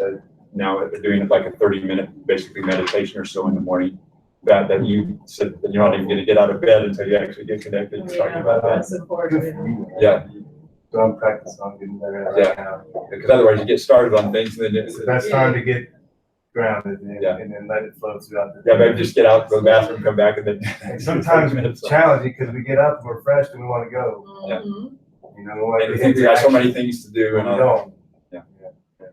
now are doing like a 30-minute basically meditation or so in the morning. That you said that you're not even going to get out of bed until you actually get connected. Talking about that. Yeah. So I'm practicing on getting better at that now. Because otherwise you get started on things and then It's the best time to get grounded and then let it flow throughout the day. Yeah, maybe just get out, go to the bathroom, come back, and then Sometimes it's challenging because we get up, we're fresh, and we want to go. Yeah. Mhm. We want and we think we got so many things to do, we and all. don't.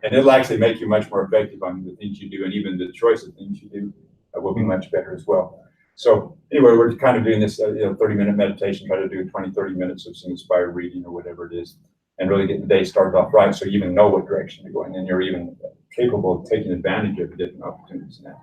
And it'll actually make you much more effective on the things you do, and even the choice of things you do will be much better as well. So anyway, we're kind of doing this 30-minute meditation, try to do 20, 30 minutes of some inspired reading or whatever it is, and really get the day started off right, so you even know what direction you're going, and you're even capable of taking advantage of the different opportunities now.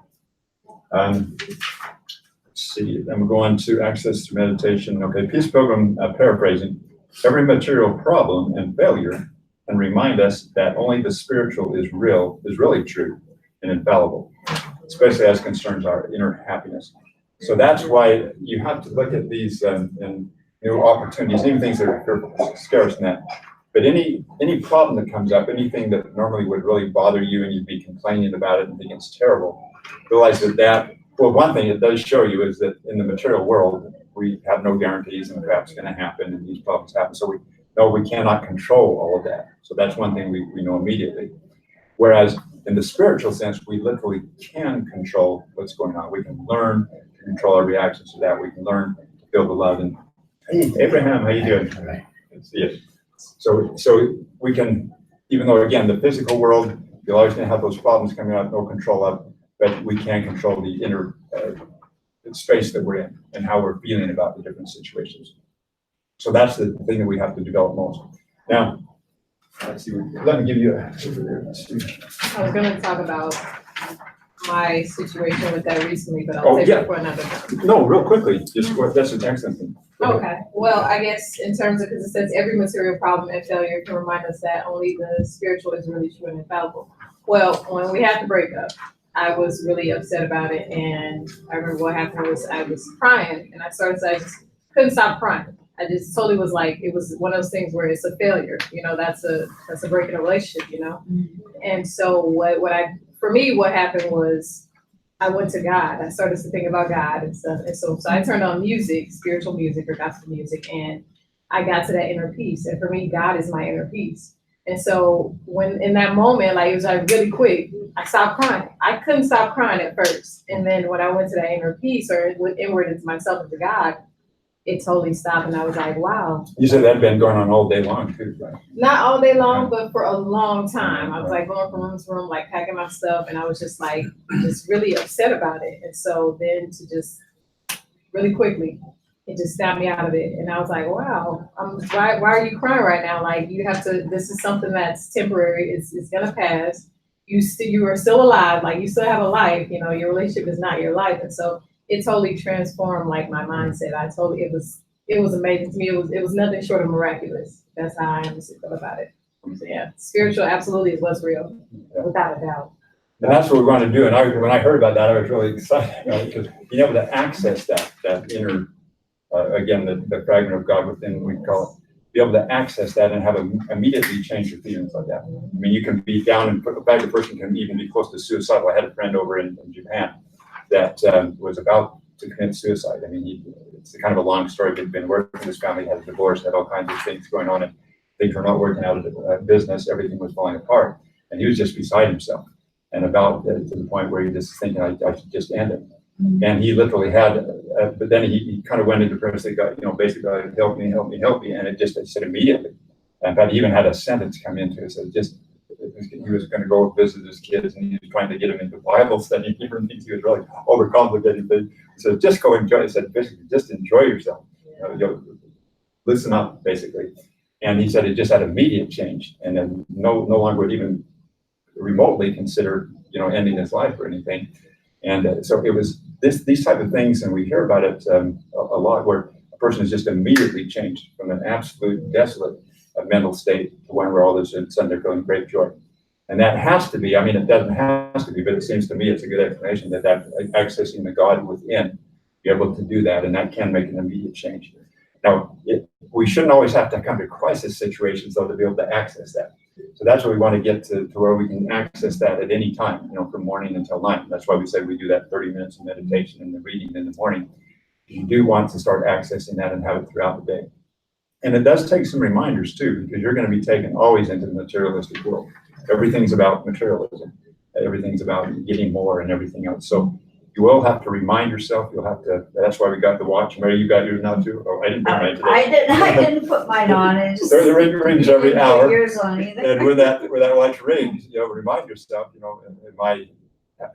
Let's see, then we'll go on to access to meditation. Okay, Peace Pilgrim, paraphrasing, every material problem and failure can remind us that only the spiritual is really true and infallible, especially as concerns our inner happiness. So that's why you have to look at these and new opportunities, even things that are scarce in that. But any problem that comes up, anything that normally would really bother you and you'd be complaining about it and think it's terrible, realize that well, one thing it does show you is that in the material world, we have no guarantees and crap's going to happen and these problems happen. So we know we cannot control all of that. So that's one thing we know immediately. Whereas in the spiritual sense, we literally can control what's going on. We can learn to control our reactions to that. We can learn to feel the love. And hey, Abraham, how you doing? Yes. So we can, even though again, the physical world, you're always going to have those problems coming out, no control of, but we can control the inner space that we're in and how we're feeling about the different situations. So that's the thing that we have to develop most. Now, let's see, let me give you a, over there. Let's see. I was gonna talk about my situation with that recently, but I'll save it for another time. No, real quickly, that's an excellent thing. Okay, well, I guess in terms of, because it says every material problem and failure can remind us that only the spiritual is really true and infallible. Well, when we had the breakup, I was really upset about it, and I remember what happened was I was crying, and I just couldn't stop crying. I just totally was like, it was one of those things where it's a failure, that's a break in a relationship, And so for me, what happened was I went to God. I started to think about God and stuff. And so I turned on music, spiritual music or gospel music, and I got to that inner peace. And for me, God is my inner peace. And so when in that moment, like it was like really quick, I stopped crying. I couldn't stop crying at first. And then when I went to that inner peace or inward into myself and to God, it totally stopped. And I was like, wow. You said that had been going on all day long too, right? Not all day long, but for a long time. I was like going from room to room, like packing my stuff. And I was just like, just really upset about it. And so then to just really quickly, it just snapped me out of it. And I was like, wow, why are you crying right now? Like you have to, this is something that's temporary. It's going to pass. You are still alive. Like you still have a life, your relationship is not your life. And so it totally transformed like my mindset. It was amazing to me. It was nothing short of miraculous. That's how I honestly feel about it. So yeah, spiritual absolutely is what's real, without a doubt. And that's what we want to do. And when I heard about that, I was really excited because being able to access that inner, again, the fragment of God within, we call it, be able to access that and have immediately change your feelings like that. I mean, you can be down and in fact, the person can even be close to suicidal. I had a friend over in Japan that was about to commit suicide. I mean, it's kind of a long story. He'd been working with his family, had a divorce, had all kinds of things going on, and things were not working out of the business. Everything was falling apart, and he was just beside himself, and about to the point where he just thinking, I should just end it. And he literally had, but then he kind of went into prayer, said, God, basically, God, help me, and it said immediately. In fact, he even had a sentence come into it, said he was going to go visit his kids, and he was trying to get them into Bible study. He thinks he was really overcomplicating things. He said, just go enjoy. He said, basically, just enjoy yourself. Listen up, basically. And he said it just had immediate change, and then no longer would even remotely consider, ending his life or anything. And so it was these type of things, and we hear about it a lot, where a person is just immediately changed from an absolute desolate mental state to one where all of a sudden they're feeling great joy. And that has to be, it doesn't have to be, but it seems to me it's a good explanation that accessing the God within, be able to do that, and that can make an immediate change. Now, we shouldn't always have to come to crisis situations, though, to be able to access that. So that's what we want to get to where we can access that at any time, from morning until night. That's why we say we do that 30 minutes of meditation and the reading in the morning. You do want to start accessing that and have it throughout the day. And it does take some reminders, too, because you're going to be taken always into the materialistic world. Everything's about materialism. Everything's about getting more and everything else. So You will have to remind yourself, that's why we got the watch. Mary, you got yours now too? Oh, I didn't bring mine today. I didn't put mine on, it just. The ring rings every Didn't get hour. yours on either. And when that watch rings, remind yourself,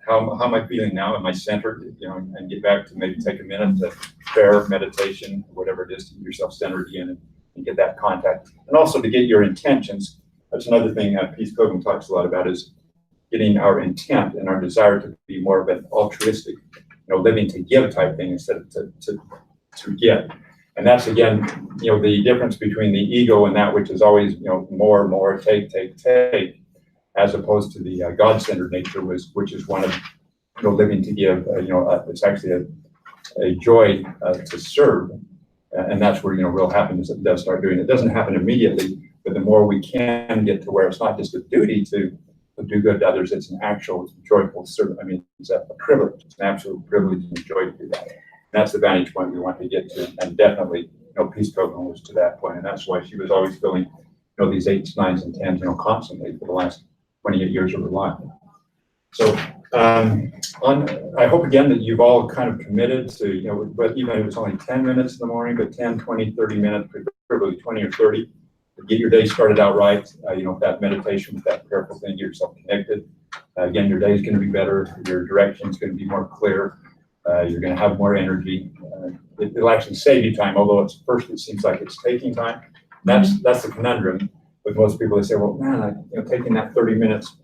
how am I feeling now? Am I centered? And get back to maybe take a minute to prayer, meditation, whatever it is, to get yourself centered again and get that contact. And also to get your intentions. That's another thing Peace Pilgrim talks a lot about, is getting our intent and our desire to be more of an altruistic, living to give type thing instead of to get. And that's again, the difference between the ego and that which is always, more, take, as opposed to the God-centered nature, which is one of, living to give. It's actually a joy to serve, and that's where real happiness does start doing. It doesn't happen immediately, but the more we can get to where it's not just a duty to do good to others, it's an actual joyful service. I mean, it's a privilege. It's an absolute privilege and joy to do that. And that's the vantage point we want to get to, and definitely, Peace Pilgrim was to that point, and that's why she was always feeling, these 8s, 9s, and 10s, constantly for the last 28 years of her life. So, I hope again that you've all kind of committed to, but even if it's only 10 minutes in the morning, but 10, 20, 30 minutes, preferably 20 or 30, to get your day started out right, with that meditation, with that prayerful thing, get yourself connected. Again, your day is going to be better. Your direction is going to be more clear. You're going to have more energy. It'll actually save you time, although at first it seems like it's taking time. That's the conundrum with most people. They say, well, man, taking that 30 minutes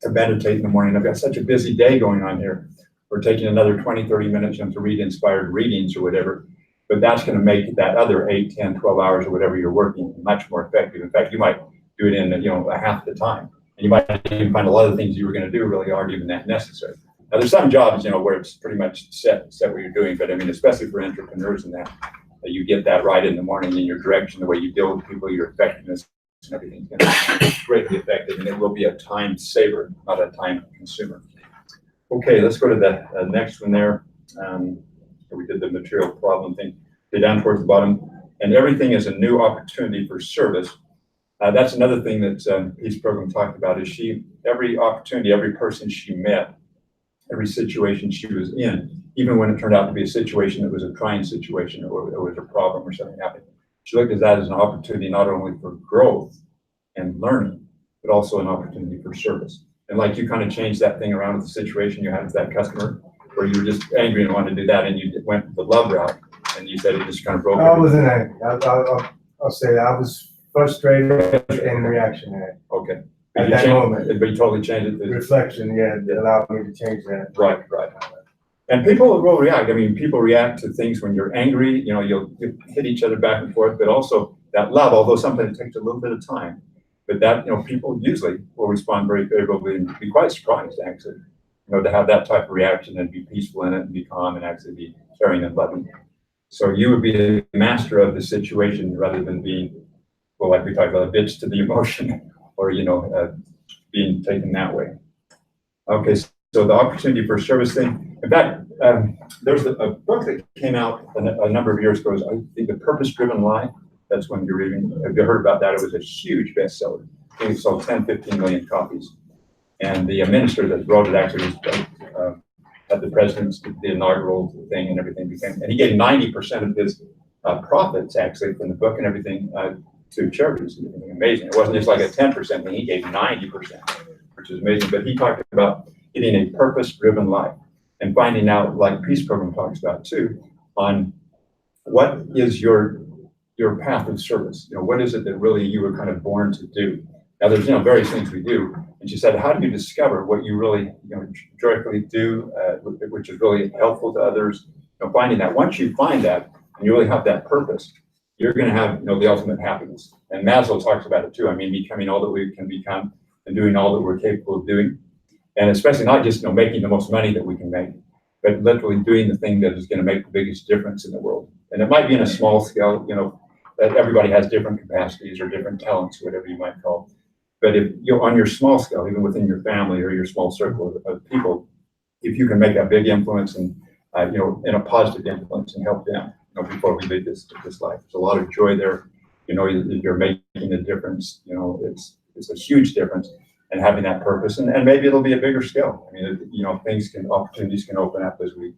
to meditate in the morning, I've got such a busy day going on here. Or taking another 20, 30 minutes to read inspired readings or whatever. But that's going to make that other 8, 10, 12 hours or whatever you're working much more effective. In fact, you might do it in, a half the time. And you might even find a lot of things you were going to do really aren't even that necessary. Now, there's some jobs, where it's pretty much set what you're doing. But I mean, especially for entrepreneurs and that you get that right in the morning in your direction, the way you deal with people, your effectiveness and everything's going to be greatly effective. And it will be a time saver, not a time consumer. Okay, let's go to the next one there. We did the material problem thing. Go down towards the bottom, and everything is a new opportunity for service. That's another thing that Peace Program talked about. Is every opportunity, every person she met, every situation she was in, even when it turned out to be a situation that was a trying situation or was a problem or something happened, she looked at that as an opportunity not only for growth and learning, but also an opportunity for service. And like you kind of changed that thing around with the situation you had with that customer, where you were just angry and wanted to do that, and you went the love route, and you said it just kind of broke. I wasn't angry. I'll say that I was frustrated and reactionary. Okay. At that moment. But you totally changed it. Reflection, that allowed me to change that. Right. And people will react. I mean, people react to things when you're angry. You'll hit each other back and forth, but also that love, although sometimes it takes a little bit of time, but that, people usually will respond very favorably and be quite surprised, actually. To have that type of reaction and be peaceful in it and be calm and actually be caring and loving. So you would be the master of the situation rather than being, well, like we talked about, a bitch to the emotion or, being taken that way. Okay, so the opportunity for service thing. In fact, there's a book that came out a number of years ago. I think The Purpose-Driven Life. That's when you're reading. Have you heard about that? It was a huge bestseller. I think it sold 10, 15 million copies. And the minister that wrote it actually was at the president's, the inaugural thing and everything and he gave 90% of his profits actually from the book and everything to charities. Amazing. It wasn't just like a 10% thing. He gave 90%, which is amazing. But he talked about getting a purpose-driven life and finding out, like Peace Program talks about too, on what is your path of service. What is it that really you were kind of born to do? Now, there's various things we do, and she said, how do you discover what you really joyfully do, which is really helpful to others? Finding that once you find that and you really have that purpose, you're going to have the ultimate happiness. And Maslow talks about it too. I mean, becoming all that we can become and doing all that we're capable of doing, and especially not just making the most money that we can make, but literally doing the thing that is going to make the biggest difference in the world. And it might be in a small scale. That everybody has different capacities or different talents, whatever you might call. But if you're on your small scale, even within your family or your small circle of people, if you can make a big influence and, in a positive influence and help them, before we leave this life, there's a lot of joy there. You're making a difference. It's a huge difference. and having that purpose, and maybe it'll be a bigger scale. I mean, opportunities can open up as we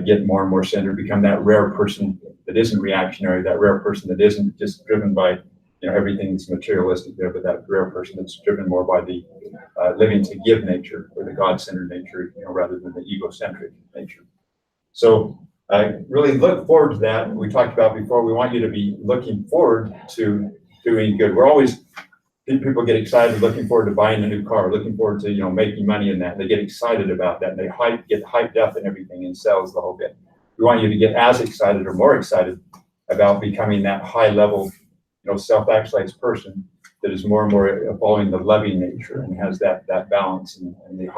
get more and more centered, become that rare person that isn't reactionary, that rare person that isn't just driven by everything that's materialistic there, but that rare person that's driven more by the living to give nature, or the God-centered nature, rather than the egocentric nature. So I really look forward to that. We talked about before, we want you to be looking forward to doing good. People get excited looking forward to buying a new car, looking forward to, making money in that. They get excited about that, and they get hyped up and everything, and sells the whole bit. We want you to get as excited or more excited about becoming that high level, self-actualized person that is more and more following the loving nature and has that balance and the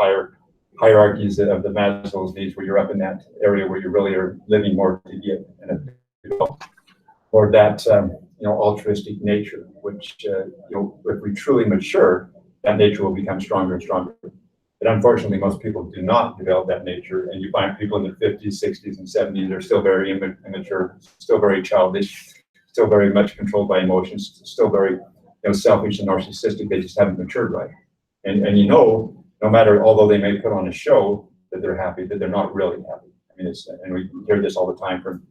hierarchies of the Maslow's needs, where you're up in that area where you really are living more to give and or that altruistic nature, which if we truly mature, that nature will become stronger and stronger. But unfortunately, most people do not develop that nature, and you find people in their 50s, 60s, and 70s are still very immature, still very childish, still very much controlled by emotions, still very selfish and narcissistic. They just haven't matured right. And no matter, although they may put on a show that they're happy, that they're not really happy. I mean, and we hear this all the time from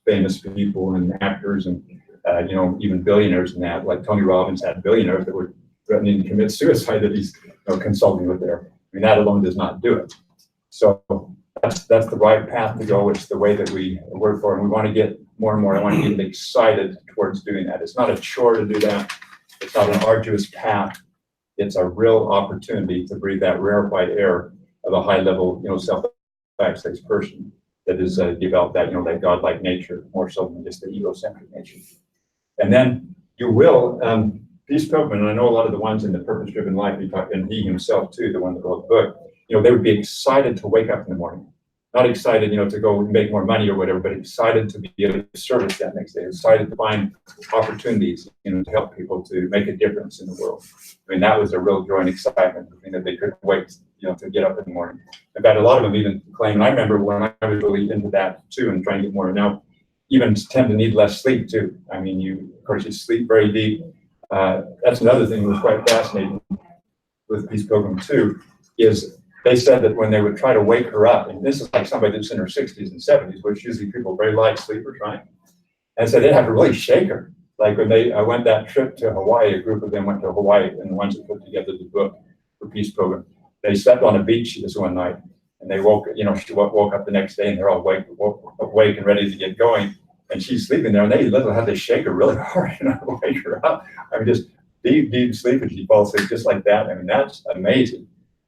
famous people and actors and even billionaires and that. Like Tony Robbins had billionaires that were threatening to commit suicide that he's consulting with there. I mean, that alone does not do it. So that's the right path to go. It's the way that we work for, and we want to get more and more. I want to get excited towards doing that. It's not a chore to do that. It's not an arduous path. It's a real opportunity to breathe that rarefied air of a high level, self-actualized person that has developed that, that godlike nature, more so than just the egocentric nature. And then you will, Peace Pilgrim, and I know a lot of the ones in the Purpose-Driven Life, and he himself too, the one that wrote the book, they would be excited to wake up in the morning. Not excited, to go make more money or whatever, but excited to be able to service that next day, excited to find opportunities, to help people to make a difference in the world. I mean, that was a real joy and excitement, that they couldn't wait, to get up in the morning. In fact, a lot of them even claim, and I remember when I was really into that too and trying to get more, now even tend to need less sleep too. I mean, of course, you sleep very deep. That's another thing that was quite fascinating with Peace Pilgrim too, is they said that when they would try to wake her up, and this is like somebody that's in her 60s and 70s, which usually people very light sleepers, right? And so they'd have to really shake her. Like when they went that trip to Hawaii, a group of them went to Hawaii, and the ones that put together the book for Peace Pilgrim, they slept on a beach this one night, and they woke up the next day, and they're all awake and ready to get going, and she's sleeping there, and they literally had to shake her really hard, to wake her up. I mean, just deep sleep, and she falls asleep just like that. I mean, that's amazing.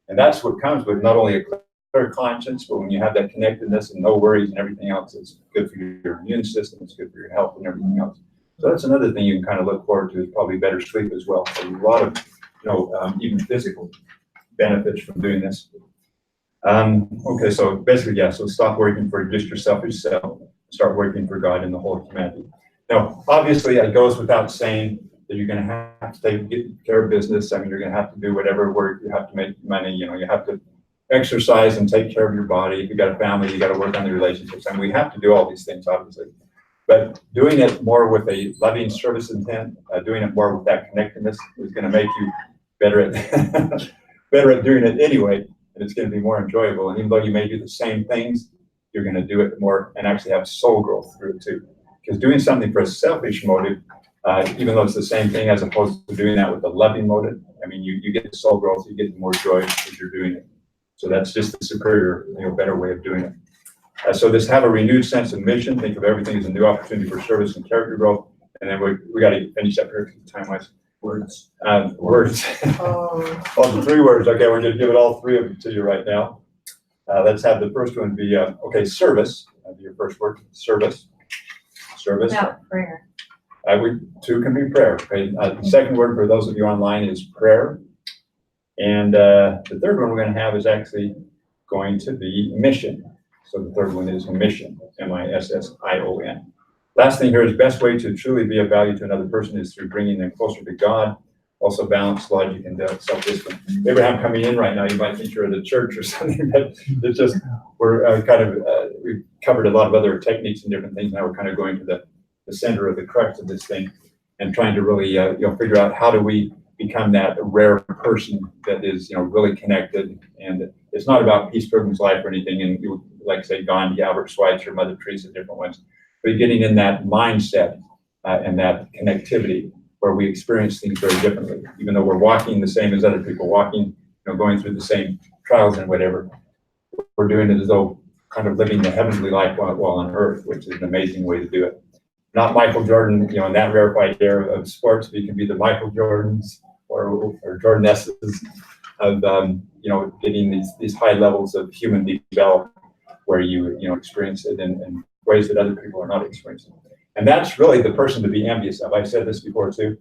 And that's what comes with not only a clear conscience, but when you have that connectedness and no worries and everything else, it's good for your immune system, it's good for your health and everything else. So that's another thing you can kind of look forward to, is probably better sleep as well. So a lot of, even physical benefits from doing this. Okay, so basically, yeah, so stop working for just your selfish self, start working for God and the whole of humanity. Now, obviously, it goes without saying that you're going to have to get care of business. I mean, you're going to have to do whatever work, you have to make money, you have to exercise and take care of your body. If you've got a family, you got to work on the relationships. I mean, we have to do all these things, obviously. But doing it more with a loving service intent, doing it more with that connectedness is going to make you better at better at doing it anyway, and it's going to be more enjoyable. And even though you may do the same things, you're going to do it more and actually have soul growth through it too. Because doing something for a selfish motive, even though it's the same thing as opposed to doing that with a loving motive, I mean, you get the soul growth, you get more joy as you're doing it. So that's just the superior, better way of doing it. So this have a renewed sense of mission. Think of everything as a new opportunity for service and character growth. And then we got to finish up here time-wise. Words. Words. Oh. Well, the 3 words. Okay, we're going to give it all 3 of them to you right now. Let's have the first one be, service. That'll be your first word, service. Service. About prayer. 2 can be prayer. Okay. The second word for those of you online is prayer. And the third one we're going to have is actually going to be mission. So the third one is mission, M-I-S-S-I-O-N. Last thing here is best way to truly be of value to another person is through bringing them closer to God. Also balance, logic, and self-discipline. Abraham coming in right now, you might think you're at a church or something, but it's just, we're we've covered a lot of other techniques and different things. Now we're kind of going to the center of the crux of this thing and trying to really, figure out how do we become that rare person that is, really connected. And it's not about Peace Pilgrim's life or anything. And you, like say, Gandhi, Albert Schweitzer, Mother Teresa, different ones. But getting in that mindset and that connectivity where we experience things very differently, even though we're walking the same as other people walking, going through the same trials and whatever. We're doing it as though kind of living the heavenly life while on earth, which is an amazing way to do it. Not Michael Jordan, in that rarefied air of sports, but you can be the Michael Jordans or Jordanesses of, getting these high levels of human development where you experience it in ways that other people are not experiencing. And that's really the person to be envious of. I've said this before too.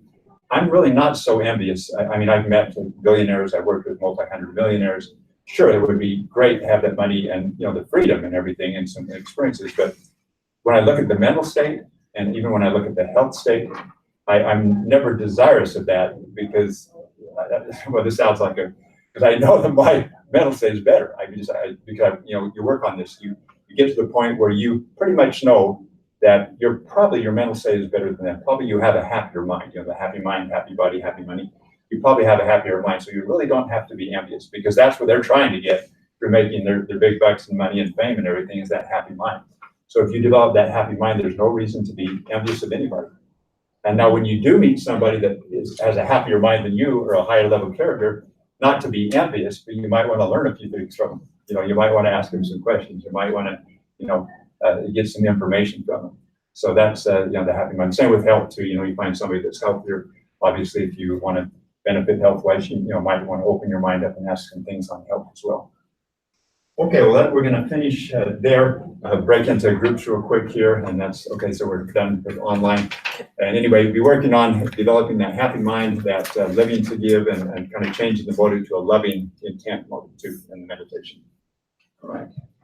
I'm really not so envious. I mean, I've met billionaires, I've worked with multi-hundred millionaires. Sure, it would be great to have that money and, the freedom and everything and some experiences. But when I look at the mental state, and even when I look at the health state, I'm never desirous of that because, well, this sounds like because I know that my mental state is better. Because you work on this, you get to the point where you pretty much know that your mental state is better than that. Probably you have a happier mind, the happy mind, happy body, happy money. You probably have a happier mind, so you really don't have to be envious because that's what they're trying to get for making their big bucks and money and fame and everything is that happy mind. So if you develop that happy mind, there's no reason to be envious of anybody. And now when you do meet somebody that has a happier mind than you or a higher level character, not to be envious, but you might want to learn a few things from them. You might want to ask them some questions. You might want to, get some information from them. So that's, the happy mind. Same with health too. You find somebody that's healthier. Obviously, if you want to benefit health-wise, you might want to open your mind up and ask some things on health as well. Okay, well, we're going to finish there, break into groups real quick here, and that's okay. So we're done with online. And anyway, we'll be working on developing that happy mind, that living to give, and kind of changing the motive to a loving intent motive too in the meditation. All right.